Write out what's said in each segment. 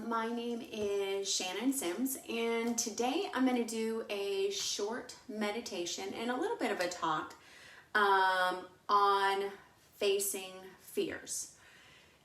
My name is Shannon Sims, and today I'm going to do a short meditation and a little bit of a talk on facing fears.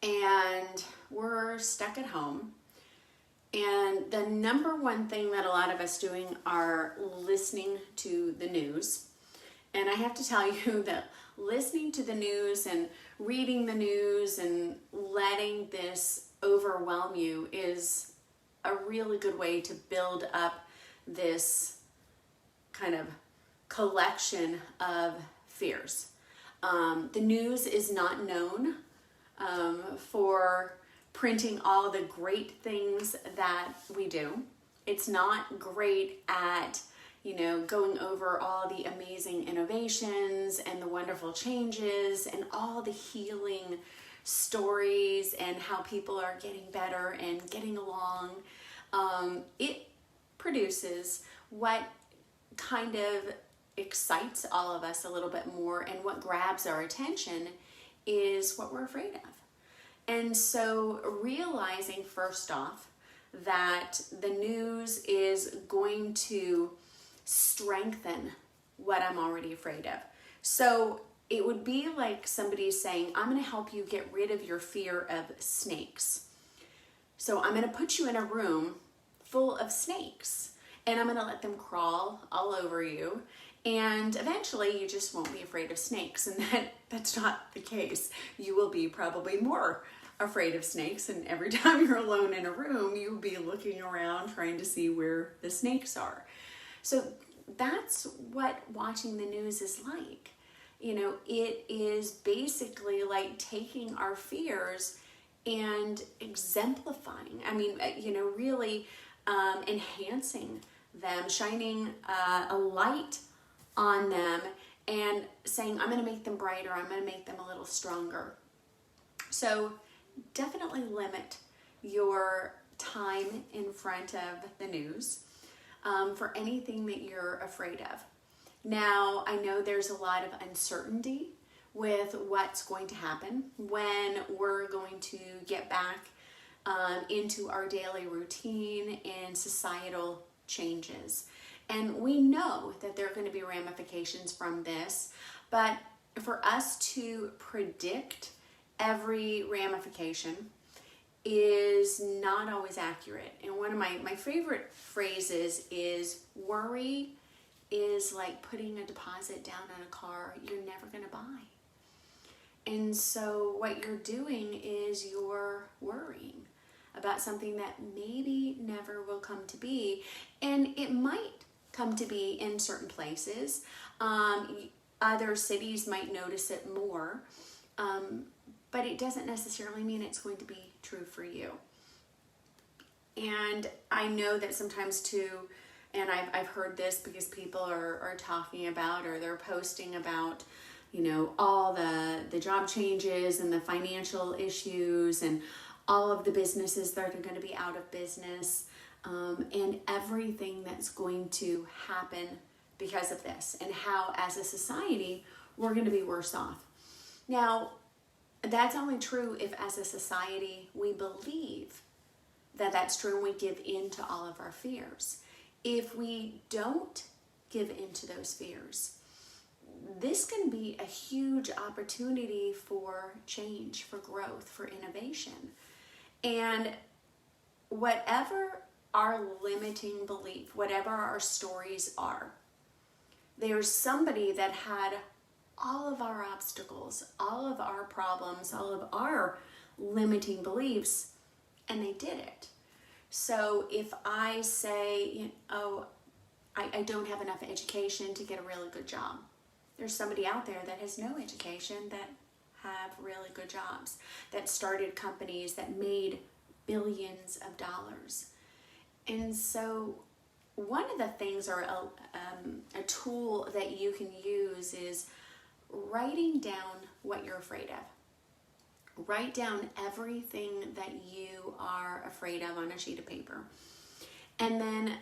And we're stuck at home, and the number one thing that a lot of us doing are listening to the news. And I have to tell you that listening to the news and reading the news and letting this overwhelm you is a really good way to build up this kind of collection of fears. The news is not known for printing all the great things that we do. It's not great at going over all the amazing innovations and the wonderful changes and all the healing stories and how people are getting better and getting along. It produces what kind of excites all of us a little bit more, and what grabs our attention is what we're afraid of. And so realizing first off that the news is going to strengthen what I'm already afraid of. So it would be like somebody saying, I'm going to help you get rid of your fear of snakes. So I'm going to put you in a room full of snakes, and I'm going to let them crawl all over you. And eventually you just won't be afraid of snakes. And that's not the case. You will be probably more afraid of snakes. And every time you're alone in a room, you'll be looking around trying to see where the snakes are. So that's what watching the news is like. It is basically like taking our fears and exemplifying, really enhancing them, shining a light on them and saying, I'm going to make them brighter, I'm going to make them a little stronger. So definitely limit your time in front of the news for anything that you're afraid of. Now, I know there's a lot of uncertainty with what's going to happen when we're going to get back into our daily routine and societal changes. And we know that there are going to be ramifications from this, but for us to predict every ramification is not always accurate. And one of my favorite phrases is, worry is like putting a deposit down on a car you're never going to buy. And so what you're doing is you're worrying about something that maybe never will come to be. And it might come to be in certain places. Other cities might notice it more. But it doesn't necessarily mean it's going to be true for you. And I know that sometimes too, and I've heard this because people are talking about, or they're posting about, all the job changes and the financial issues and all of the businesses that are going to be out of business, and everything that's going to happen because of this, and how as a society we're going to be worse off. Now, that's only true if as a society we believe that that's true and we give in to all of our fears. If we don't give in to those fears, this can be a huge opportunity for change, for growth, for innovation. And whatever our limiting belief, whatever our stories are, there's somebody that had all of our obstacles, all of our problems, all of our limiting beliefs, and they did it. So if I say, I don't have enough education to get a really good job, there's somebody out there that has no education that have really good jobs, that started companies that made billions of dollars. And so one of the things, or a tool that you can use, is writing down what you're afraid of. Write down everything that you are afraid of on a sheet of paper. And then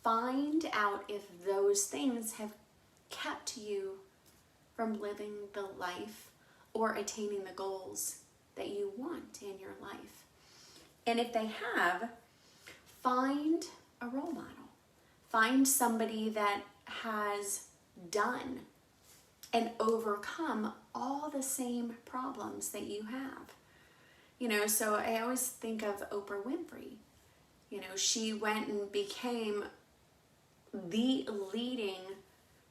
find out if those things have kept you from living the life or attaining the goals that you want in your life. And if they have, find a role model. Find somebody that has done and overcome all the same problems that you have. You know, so I always think of Oprah Winfrey. You know, she went and became the leading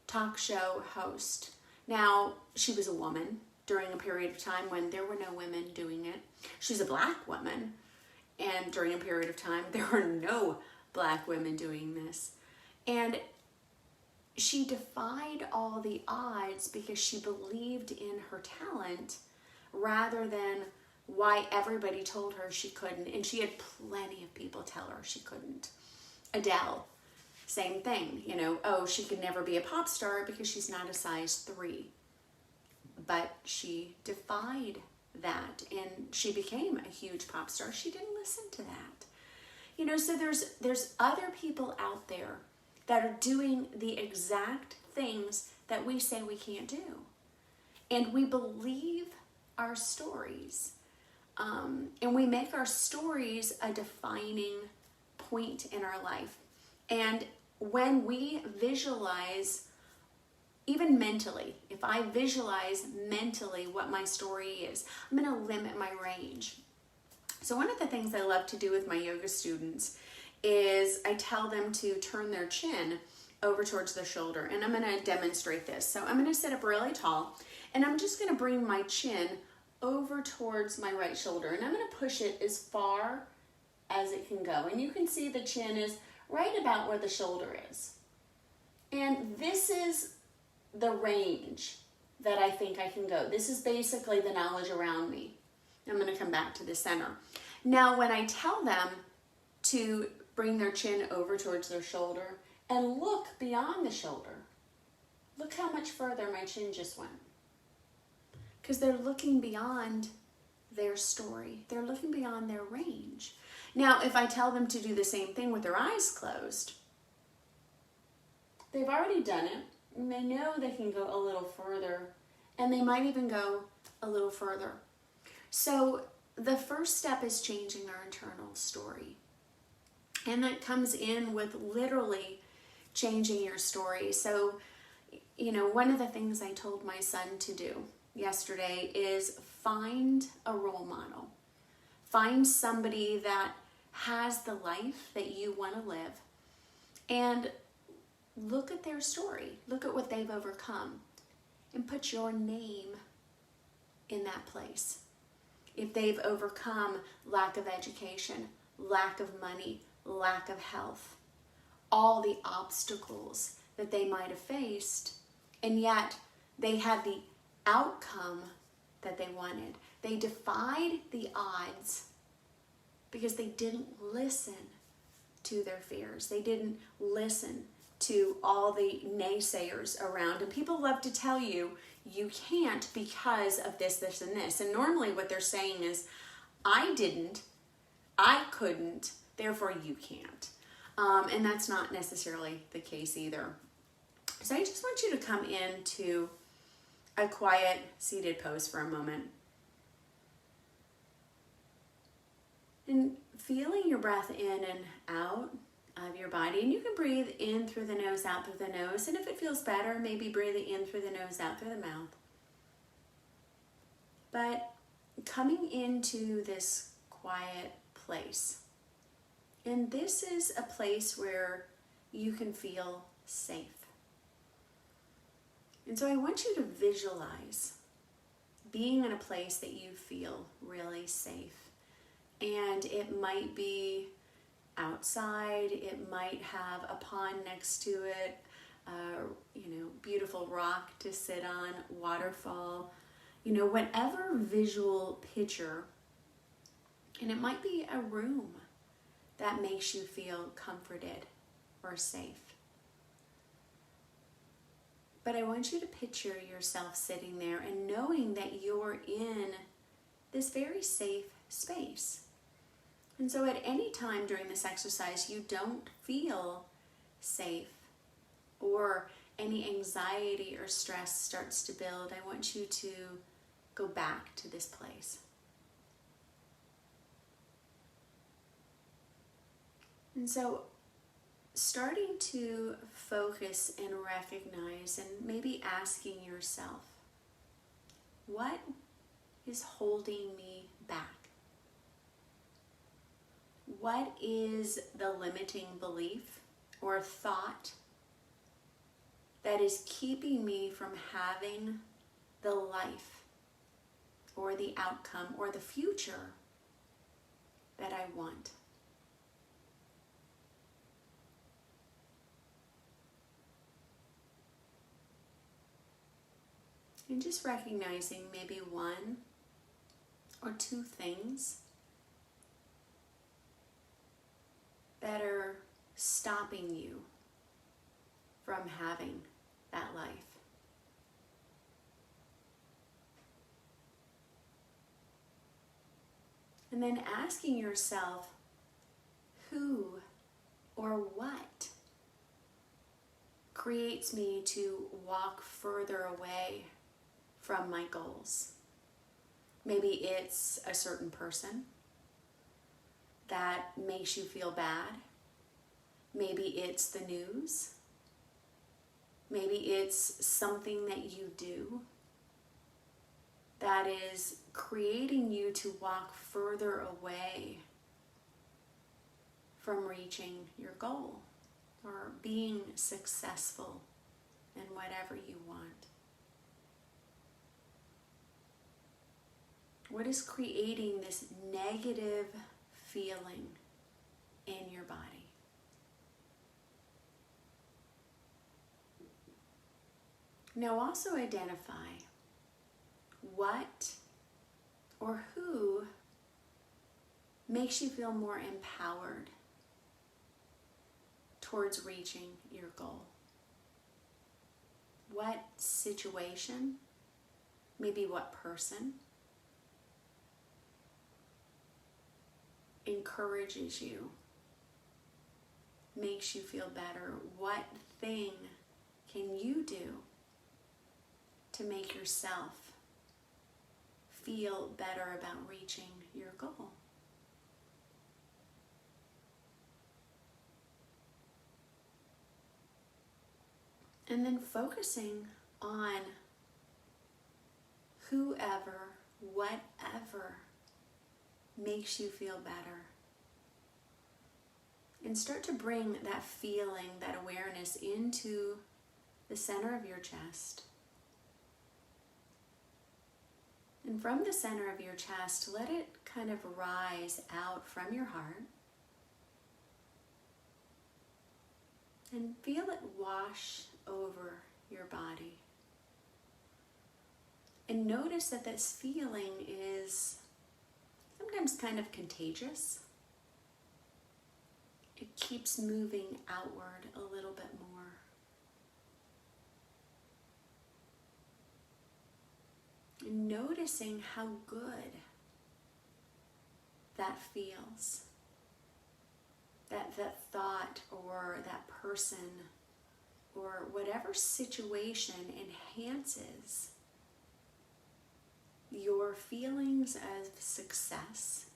talk show host. Now, she was a woman during a period of time when there were no women doing it. She's a Black woman, and during a period of time, there were no Black women doing this. And she defied all the odds because she believed in her talent rather than why everybody told her she couldn't. And she had plenty of people tell her she couldn't. Adele, same thing. You know, oh, she could never be a pop star because she's not a size 3. But she defied that and she became a huge pop star. She didn't listen to that. You know, so there's other people out there that are doing the exact things that we say we can't do. And we believe our stories. And we make our stories a defining point in our life. And when we visualize, even mentally, if I visualize mentally what my story is, I'm going to limit my range. So one of the things I love to do with my yoga students is I tell them to turn their chin over towards their shoulder. And I'm going to demonstrate this. So I'm going to sit up really tall and I'm just going to bring my chin over towards my right shoulder. And I'm going to push it as far as it can go. And you can see the chin is right about where the shoulder is. And this is the range that I think I can go. This is basically the knowledge around me. I'm going to come back to the center. Now, when I tell them to bring their chin over towards their shoulder and look beyond the shoulder, look how much further my chin just went. Because they're looking beyond their story. They're looking beyond their range. Now, if I tell them to do the same thing with their eyes closed, they've already done it, and they know they can go a little further, and they might even go a little further. So the first step is changing our internal story. And that comes in with literally changing your story. So, you know, one of the things I told my son to do yesterday is find a role model. Find somebody that has the life that you want to live and look at their story. Look at what they've overcome and put your name in that place. If they've overcome lack of education, lack of money, lack of health, all the obstacles that they might have faced, and yet they had the outcome that they wanted. They defied the odds because they didn't listen to their fears. They didn't listen to all the naysayers around. And people love to tell you, you can't because of this, this, and this. And normally what they're saying is, I didn't, I couldn't, therefore you can't. And that's not necessarily the case either. So I just want you to come into a quiet seated pose for a moment. And feeling your breath in and out of your body. And you can breathe in through the nose, out through the nose. And if it feels better, maybe breathe in through the nose, out through the mouth. But coming into this quiet place. And this is a place where you can feel safe. And so I want you to visualize being in a place that you feel really safe. And it might be outside, it might have a pond next to it, beautiful rock to sit on, waterfall, whatever visual picture. And it might be a room that makes you feel comforted or safe. But I want you to picture yourself sitting there and knowing that you're in this very safe space. And so at any time during this exercise you don't feel safe or any anxiety or stress starts to build, I want you to go back to this place. And so starting to focus and recognize and maybe asking yourself, what is holding me back? What is the limiting belief or thought that is keeping me from having the life or the outcome or the future that I want? And just recognizing maybe one or two things that are stopping you from having that life. And then asking yourself, who or what creates me to walk further away from my goals? Maybe it's a certain person that makes you feel bad. Maybe it's the news. Maybe it's something that you do that is creating you to walk further away from reaching your goal or being successful in whatever you want. What is creating this negative feeling in your body? Now also identify what or who makes you feel more empowered towards reaching your goal. What situation, maybe what person, encourages you, makes you feel better? What thing can you do to make yourself feel better about reaching your goal? And then focusing on whoever, whatever makes you feel better. And start to bring that feeling, that awareness into the center of your chest. And from the center of your chest, let it kind of rise out from your heart. And feel it wash over your body. And notice that this feeling is sometimes kind of contagious. It keeps moving outward a little bit more. And noticing how good that feels. That thought or that person or whatever situation enhances your feelings of success.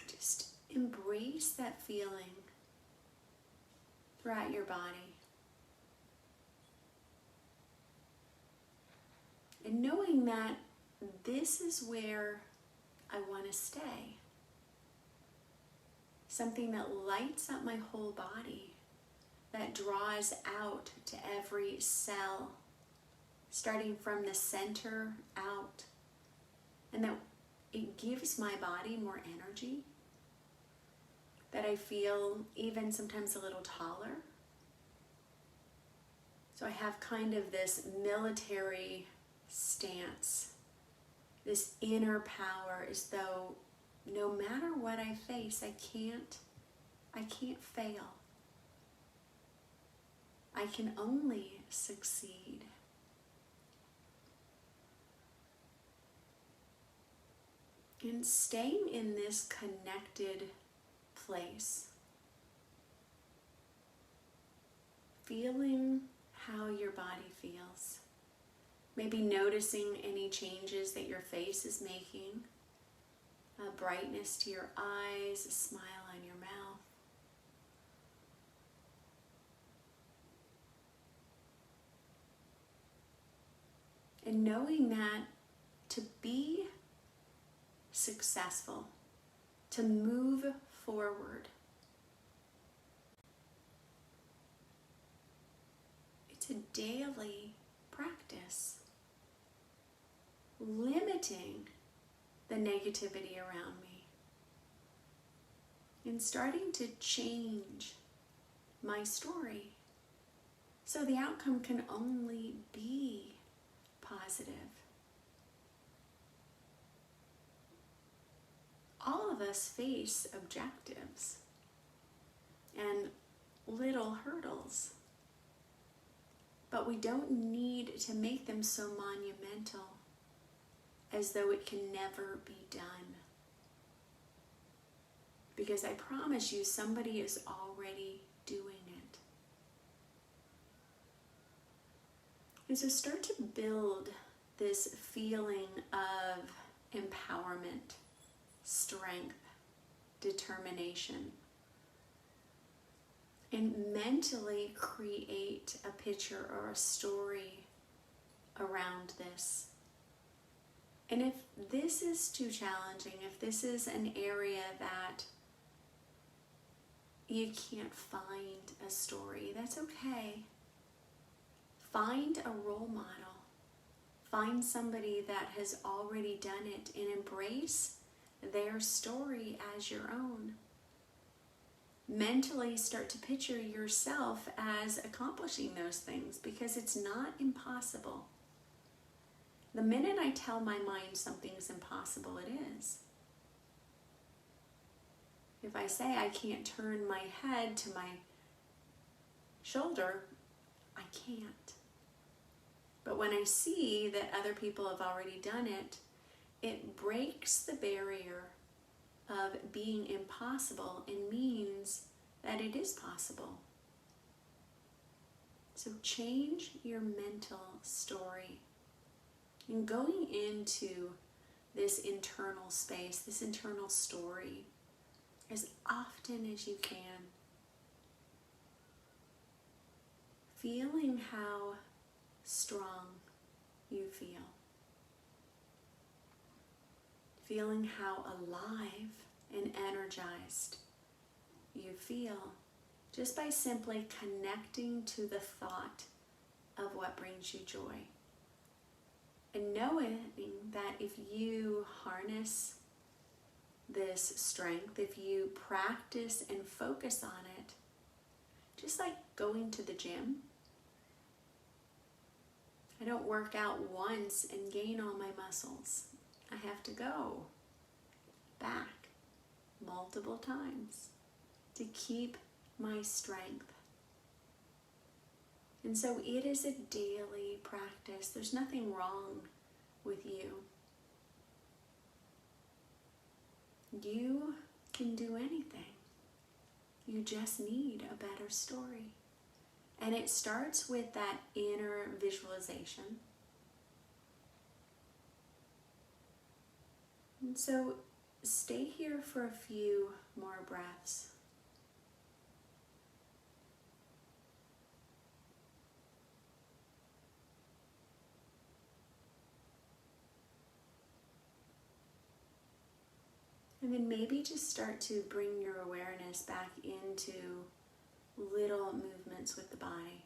Just embrace that feeling throughout your body. And knowing that this is where I want to stay. Something that lights up my whole body, that draws out to every cell, starting from the center out, and that it gives my body more energy, that I feel even sometimes a little taller. So I have kind of this military stance, this inner power, as though no matter what I face, I can't fail. I can only succeed. And staying in this connected place, feeling how your body feels. Maybe noticing any changes that your face is making. a brightness to your eyes, a smile on your mouth. And knowing that to be successful, to move forward, it's a daily practice. Limiting the negativity around me and starting to change my story so the outcome can only be positive. All of us face objectives and little hurdles, but we don't need to make them so monumental as though it can never be done. Because I promise you, somebody is already doing it. And so start to build this feeling of empowerment, strength, determination, and mentally create a picture or a story around this. And if this is too challenging, if this is an area that you can't find a story, that's okay. Find a role model. Find somebody that has already done it and embrace their story as your own. Mentally start to picture yourself as accomplishing those things, because it's not impossible. The minute I tell my mind something's impossible, it is. If I say I can't turn my head to my shoulder, I can't. But when I see that other people have already done it, it breaks the barrier of being impossible and means that it is possible. So change your mental story. And going into this internal space, this internal story, as often as you can. Feeling how strong you feel. Feeling how alive and energized you feel, just by simply connecting to the thought of what brings you joy. And knowing that if you harness this strength, if you practice and focus on it, just like going to the gym, I don't work out once and gain all my muscles. I have to go back multiple times to keep my strength. And so it is a daily practice. There's nothing wrong with you. You can do anything. You just need a better story. And it starts with that inner visualization. And so stay here for a few more breaths. And then maybe just start to bring your awareness back into little movements with the body.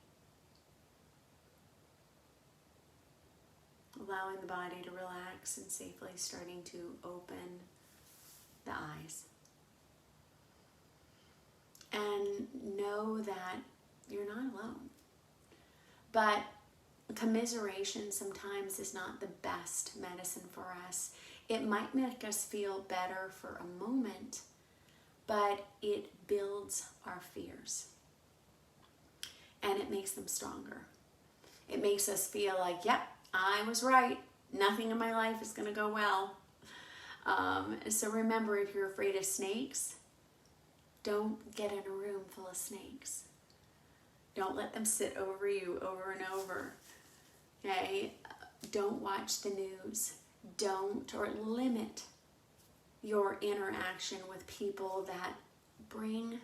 Allowing the body to relax and safely starting to open the eyes. And know that you're not alone. But commiseration sometimes is not the best medicine for us. It might make us feel better for a moment, but it builds our fears. And it makes them stronger. It makes us feel like, yep, I was right. Nothing in my life is going to go well. So remember, if you're afraid of snakes, don't get in a room full of snakes. Don't let them sit over you over and over. Okay? Don't watch the news. Don't, or limit your interaction with people that bring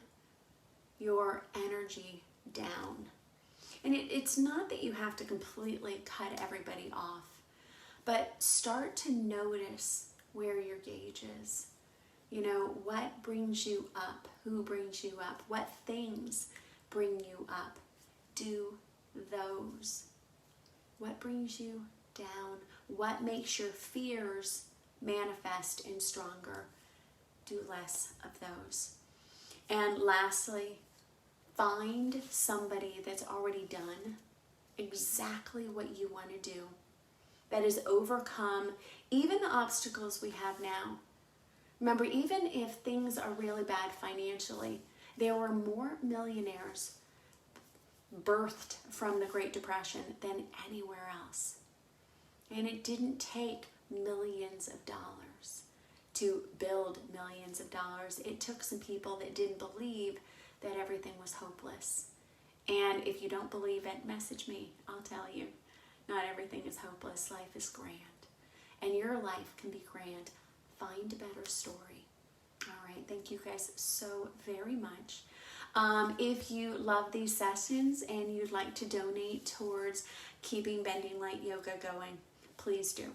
your energy down. And it's not that you have to completely cut everybody off, but start to notice where your gauge is. You know, what brings you up? Who brings you up? What things bring you up? Do those. What brings you down? What makes your fears manifest and stronger? Do less of those. And lastly, find somebody that's already done exactly what you want to do, that has overcome even the obstacles we have now. Remember, even if things are really bad financially, there were more millionaires birthed from the Great Depression than anywhere else. And it didn't take millions of dollars to build millions of dollars. It took some people that didn't believe that everything was hopeless. And if you don't believe it, message me. I'll tell you. Not everything is hopeless. Life is grand. And your life can be grand. Find a better story. All right. Thank you guys so very much. If you love these sessions and you'd like to donate towards keeping Bending Light Yoga going, please do.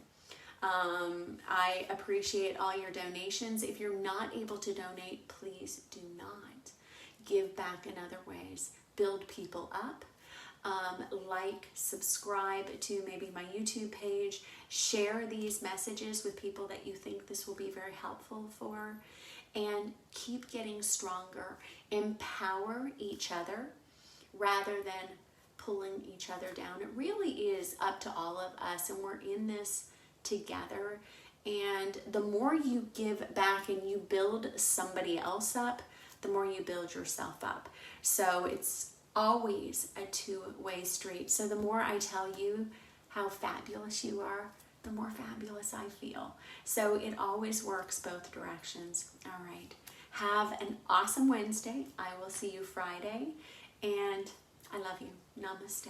I appreciate all your donations. If you're not able to donate, please do not. Give back in other ways. Build people up. Like, subscribe to maybe my YouTube page. Share these messages with people that you think this will be very helpful for. And keep getting stronger. Empower each other rather than pulling each other down. It really is up to all of us, and we're in this together. And the more you give back and you build somebody else up, the more you build yourself up. So it's always a two-way street. So the more I tell you how fabulous you are, the more fabulous I feel. So it always works both directions. All right. Have an awesome Wednesday. I will see you Friday. And I love you. Namaste.